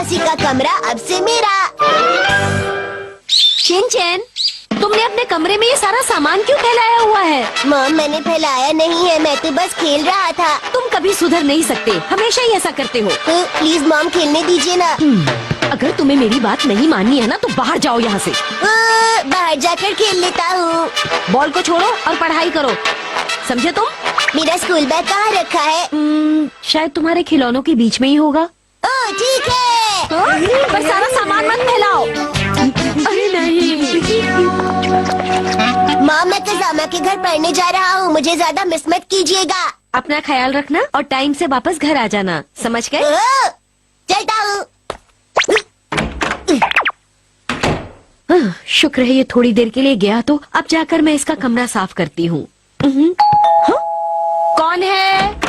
मौसी का कमरा अब से मेरा। शिनचैन, तुमने अपने कमरे में ये सारा सामान क्यों फैलाया हुआ है? मॉम, मैंने फैलाया नहीं है, मैं तो बस खेल रहा था। तुम कभी सुधर नहीं सकते, हमेशा ही ऐसा करते हो। तो प्लीज मॉम, खेलने दीजिए ना। अगर तुम्हें मेरी बात नहीं माननी है ना तो बाहर जाओ यहाँ से। बाहर जाकर खेल लेता हूँ। बॉल को छोड़ो और पढ़ाई करो, समझे तुम? मेरा स्कूल बैग कहाँ रखा है? शायद तुम्हारे खिलौनों के बीच में ही होगा। ओह ठीक है। पर सारा सामान मत फैलाओ। अरे नहीं। मॉम, मैं कजामा के घर पढ़ने जा रहा हूँ, मुझे ज्यादा मिस मत कीजिएगा। अपना ख्याल रखना और टाइम से वापस घर आ जाना, समझ गए? चलता हूँ। शुक्र है ये थोड़ी देर के लिए गया, तो अब जाकर मैं इसका कमरा साफ करती हूँ। कौन है?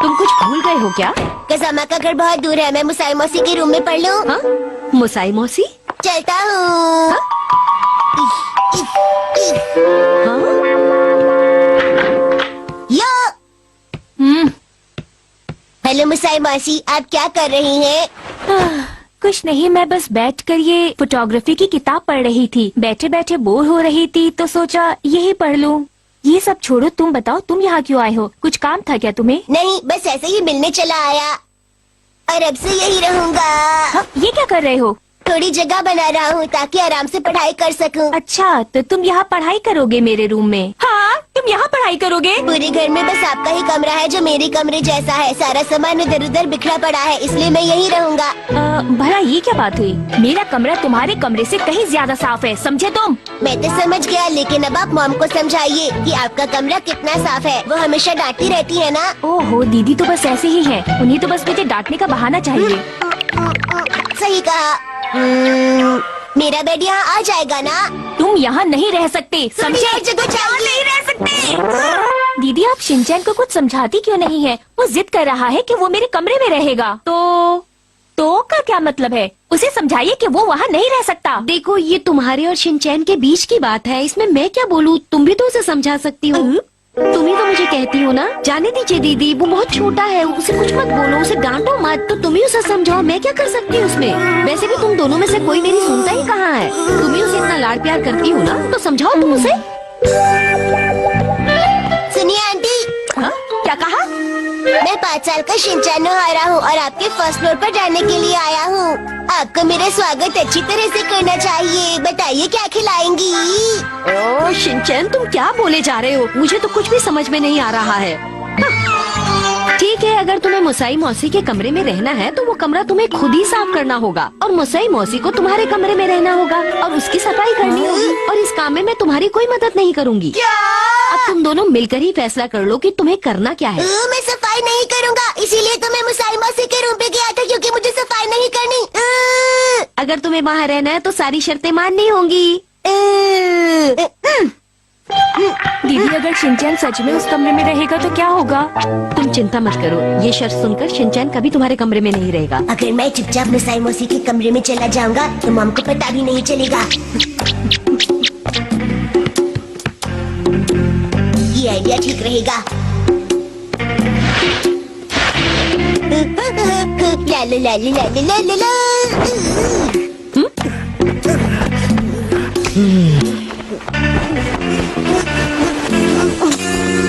तुम कुछ भूल गए हो क्या? कजामा का घर बहुत दूर है, मैं मुसाई मौसी के रूम में पढ़ लूँ? हाँ? मुसाई मौसी? चलता हूँ। यो। हेलो मुसाई मौसी, आप क्या कर रही हैं? कुछ नहीं, मैं बस बैठकर ये फोटोग्राफी की किताब पढ़ रही थी। बैठे बैठे बोर हो रही थी तो सोचा यही पढ़ लूं। ये सब छोड़ो, तुम बताओ तुम यहाँ क्यों आए हो? कुछ काम था क्या तुम्हें? नहीं, बस ऐसे ही मिलने चला आया और अब से यही रहूँगा। हाँ, ये क्या कर रहे हो? थोड़ी जगह बना रहा हूँ ताकि आराम से पढ़ाई कर सकूँ। अच्छा, तो तुम यहाँ पढ़ाई करोगे मेरे रूम में? हाँ, तुम यहाँ पढ़ाई करोगे? पूरे घर में बस आपका ही कमरा है जो मेरे कमरे जैसा है। सारा सामान इधर उधर बिखरा पड़ा है, इसलिए मैं यही रहूँगा। भला ये क्या बात हुई? मेरा कमरा तुम्हारे कमरे से कहीं ज्यादा साफ है, समझे तुम? मैं तो समझ गया, लेकिन अब आप मॉम को समझाइए कि आपका कमरा कितना साफ है। वो हमेशा डांटती रहती है ना। ओहो, दीदी तो बस ऐसे ही है, उन्हें तो बस मुझे डांटने का बहाना चाहिए। सही कहा। मेरा बेड यहाँ आ जाएगा ना? तुम यहाँ नहीं रह सकते, समझे? और जगह चाहिए। नहीं रह सकते। दीदी, आप शिनचैन को कुछ समझाती क्यों नहीं है? वो जिद कर रहा है कि वो मेरे कमरे में रहेगा। तो का क्या मतलब है? उसे समझाइए कि वो वहाँ नहीं रह सकता। देखो, ये तुम्हारे और शिनचैन के बीच की बात है, इसमें मैं क्या बोलूँ? तुम भी तो उसे समझा सकती हो। तुम ही तो मुझे कहती हो ना। जाने दीजिए दीदी, वो बहुत छोटा है, उसे कुछ मत बोलो, उसे डांटो मत। तो तुम ही उसे समझाओ, मैं क्या कर सकती हूँ उसमें? वैसे भी तुम दोनों में से कोई मेरी सुनता ही कहाँ है। तुम ही उसे इतना लाड प्यार करती हो ना, तो समझाओ तुम उसे। सुनिए आंटी। हाँ? क्या कहा? मैं 5 साल का शिनचैन नोहारा हूँ और आपके फर्स्ट फ्लोर पर जाने के लिए आया हूँ। आपको मेरा स्वागत अच्छी तरह से करना चाहिए। बताइए क्या खिलाएंगी? ओह शिनचैन, तुम क्या बोले जा रहे हो? मुझे तो कुछ भी समझ में नहीं आ रहा है। हाँ। ठीक है, अगर तुम्हें मुसाई मौसी के कमरे में रहना है तो वो कमरा तुम्हें खुद ही साफ करना होगा, और मुसाई मौसी को तुम्हारे कमरे में रहना होगा और उसकी सफाई करनी होगी। और इस काम में मैं तुम्हारी कोई मदद नहीं करूँगी। अब तुम दोनों मिलकर ही फैसला कर लो कि तुम्हें करना क्या है। मैं सफाई नहीं करूँगा, इसीलिए तो मैं मुसाई मौसी के रूम पे गया था, क्योंकि मुझे सफाई नहीं करनी। अगर तुम्हें वहाँ रहना है तो सारी शर्तें माननी होंगी। दीदी, अगर शिनचैन सच में उस कमरे में रहेगा तो क्या होगा? तुम चिंता मत करो, ये शर्त सुनकर शिनचैन कभी तुम्हारे कमरे में नहीं रहेगा। अगर मैं चुपचाप मुसाई मौसी के कमरे में चला जाऊंगा तो मॉम को पता भी नहीं चलेगा। ये आइडिया ठीक रहेगा। ला ला ला ला ला ला ला।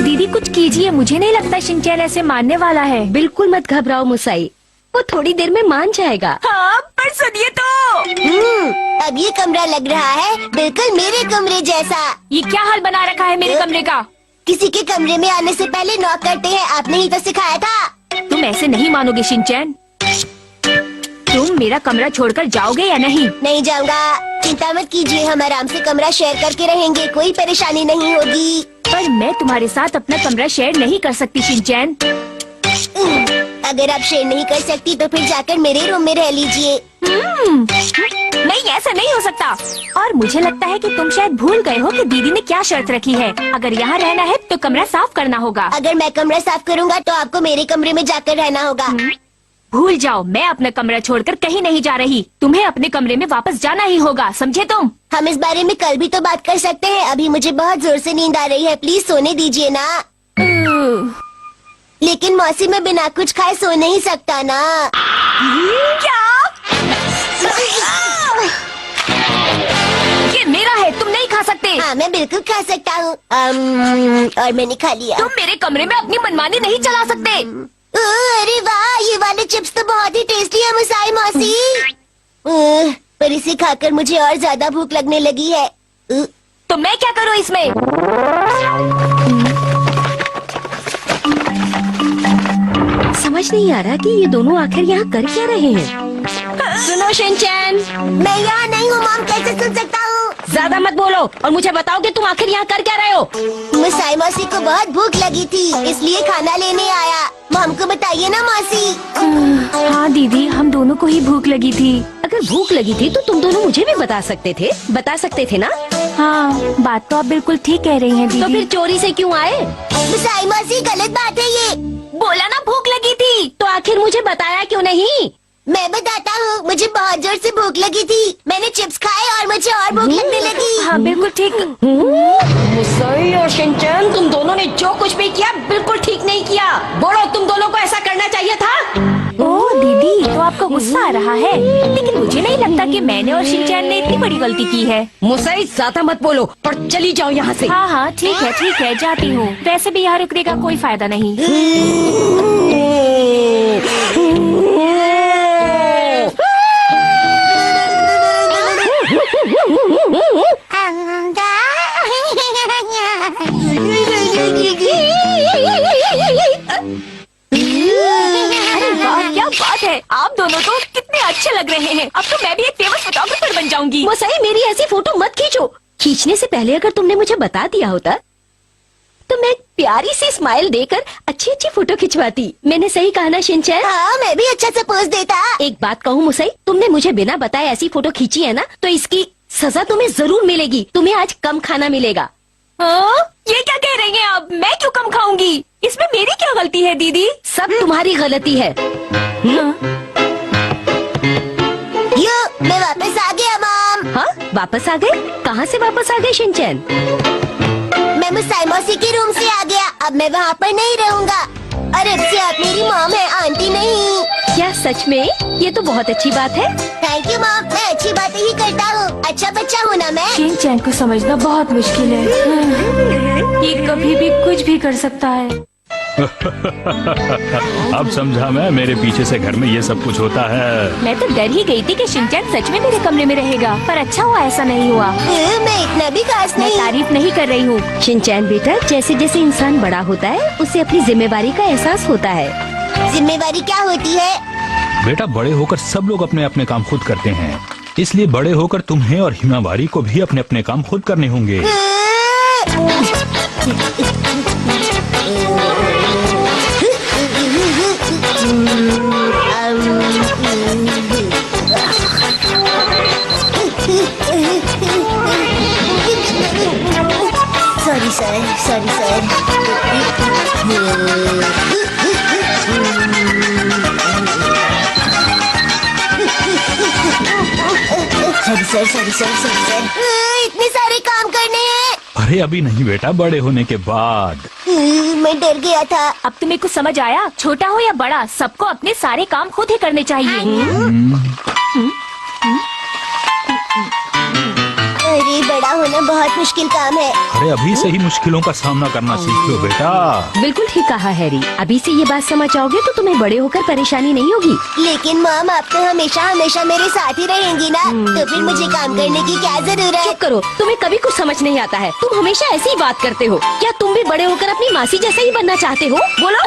दीदी, कुछ कीजिए, मुझे नहीं लगता शिनचैन ऐसे मानने वाला है। बिल्कुल मत घबराओ मुसाई, वो थोड़ी देर में मान जाएगा। हाँ, पर सुनिए तो। अब ये कमरा लग रहा है बिल्कुल मेरे कमरे जैसा। ये क्या हाल बना रखा है मेरे कमरे का? किसी के कमरे में आने से पहले नॉक करते हैं, आपने ही तो सिखाया था। तुम ऐसे नहीं मानोगे शिनचैन। तुम मेरा कमरा छोड़कर जाओगे या नहीं? नहीं जाऊंगा, चिंता मत कीजिए, हम आराम से कमरा शेयर करके रहेंगे, कोई परेशानी नहीं होगी। पर मैं तुम्हारे साथ अपना कमरा शेयर नहीं कर सकती शिनचैन। अगर आप शेयर नहीं कर सकती तो फिर जाकर मेरे रूम में रह लीजिए। नहीं, ऐसा नहीं हो सकता। और मुझे लगता है कि तुम शायद भूल गए हो कि दीदी ने क्या शर्त रखी है। अगर यहाँ रहना है तो कमरा साफ करना होगा। अगर मैं कमरा साफ करूँगा तो आपको मेरे कमरे में जाकर रहना होगा। भूल जाओ, मैं अपना कमरा छोड़कर कहीं नहीं जा रही। तुम्हें अपने कमरे में वापस जाना ही होगा, समझे तुम? हम इस बारे में कल भी तो बात कर सकते हैं। अभी मुझे बहुत जोर से नींद आ रही है, प्लीज सोने दीजिए ना। लेकिन मौसी, मैं बिना कुछ खाए सो नहीं सकता ना। क्या? हाँ मैं बिल्कुल खा सकता हूँ। और मैंने खा लिया। तुम मेरे कमरे में अपनी मनमानी नहीं चला सकते। अरे वाह, ये वाले चिप्स तो बहुत ही टेस्टी है मुसाई मौसी। पर इसे खाकर मुझे और ज्यादा भूख लगने लगी है। तो मैं क्या करूँ इसमें? समझ नहीं आ रहा कि ये दोनों आखिर यहाँ कर क्या रहे हैं। सुनो शिनचैन, मैं यहाँ नहीं हूँ मॉम, कैसे सुन सकता हूँ? ज्यादा मत बोलो और मुझे बताओ कि तुम आखिर यहाँ कर क्या रहे हो। मुसाई मौसी को बहुत भूख लगी थी, इसलिए खाना लेने आया। मॉम को बताइए ना मौसी। हाँ दीदी, हम दोनों को ही भूख लगी थी। अगर भूख लगी थी तो तुम दोनों मुझे भी बता सकते थे ना। हाँ, बात तो आप बिल्कुल ठीक कह रही हैं तो फिर दीदी। चोरी से क्यों आए? मुसाई मौसी गलत बात है ये। बोला ना भूख लगी थी, तो आखिर मुझे बताया क्यों नहीं? मैं बताता हूँ, मुझे बहुत जोर से भूख लगी थी। मैंने चिप्स खाए और मुझे और भूख लगने लगी। हाँ बिल्कुल ठीक। मुसाई और शिनचैन, तुम दोनों ने जो कुछ भी किया बिल्कुल ठीक नहीं किया। बोलो, तुम दोनों को ऐसा करना चाहिए था। ओह दीदी, तो आपको गुस्सा आ रहा है, लेकिन मुझे नहीं लगता कि मैंने और शिनचैन ने इतनी बड़ी गलती की है। मुसाई ज्यादा मत बोलो और चली जाओ यहाँ से। हाँ हाँ ठीक है, जाती हूँ। वैसे भी यहाँ रुकने का कोई फायदा नहीं। अरे वाह, क्या बात है, आप दोनों तो कितने अच्छे लग रहे हैं। अब तो मैं भी एक फेमस फोटोग्राफर बन जाऊंगी। मुसाई, मेरी ऐसी फोटो मत खींचो। खींचने से पहले अगर तुमने मुझे बता दिया होता तो मैं प्यारी सी स्माइल देकर अच्छी अच्छी फोटो खिंचवाती। मैंने सही कहा ना शिनचैन? हाँ, मैं भी अच्छा सा पोज देता। एक बात कहूँ मुसाई, तुमने मुझे बिना बताए ऐसी फोटो खींची है ना, तो इसकी सजा तुम्हें जरूर मिलेगी। तुम्हें आज कम खाना मिलेगा। हाँ? ये क्या कह रही हैं आप? मैं क्यों कम खाऊंगी? इसमें मेरी क्या गलती है दीदी? सब तुम्हारी गलती है। यो, मैं वापस आ गया मॉम। हाँ, वापस आ गए? कहाँ से वापस आ गए शिनचैन? मैं मुसाई मौसी के रूम से आ गया। अब मैं वहाँ पर नहीं रहूँगा। और अब से आप मेरी मॉम है, आंटी नहीं। क्या सच में? ये तो बहुत अच्छी बात है। थैंक यू मॉम, मैं अच्छी बातें ही करता हूँ। अच्छा बच्चा हूँ ना मैं। शिनचैन को समझना बहुत मुश्किल है। ये कभी भी कुछ भी कर सकता है। अब समझा मैं, मेरे पीछे से घर में ये सब कुछ होता है। मैं तो डर ही गई थी कि शिनचैन सच में मेरे कमरे में रहेगा, पर अच्छा हुआ ऐसा नहीं हुआ। मैं इतना भी खास मैं नहीं। तारीफ नहीं कर रही हूँ। शिनचैन बेटा, जैसे जैसे इंसान बड़ा होता है उसे अपनी जिम्मेवारी का एहसास होता है। जिम्मेवारी क्या होती है? बेटा, बड़े होकर सब लोग अपने अपने काम खुद करते हैं, इसलिए बड़े होकर तुम्हें और हिमावारी को भी अपने अपने काम खुद करने होंगे। Sorry sir. सॉरी। इतने सारे काम करने हैं। अरे अभी नहीं बेटा, बड़े होने के बाद। मैं डर गया था। अब तुम्हें कुछ समझ आया? छोटा हो या बड़ा, सबको अपने सारे काम खुद ही करने चाहिए। अरे बड़ा होना बहुत मुश्किल काम है। अरे अभी से ही मुश्किलों का सामना करना सीख लो बेटा। बिल्कुल ठीक कहा हैरी। अभी से ये बात समझ आओगे तो तुम्हें बड़े होकर परेशानी नहीं होगी। लेकिन मॉम, आप तो हमेशा मेरे साथ ही रहेंगी ना, तो फिर मुझे काम करने की क्या जरूरत? चुप करो, तुम्हें कभी कुछ समझ नहीं आता है। तुम हमेशा ऐसी ही बात करते हो। क्या तुम भी बड़े होकर अपनी मासी जैसे ही बनना चाहते हो? बोलो।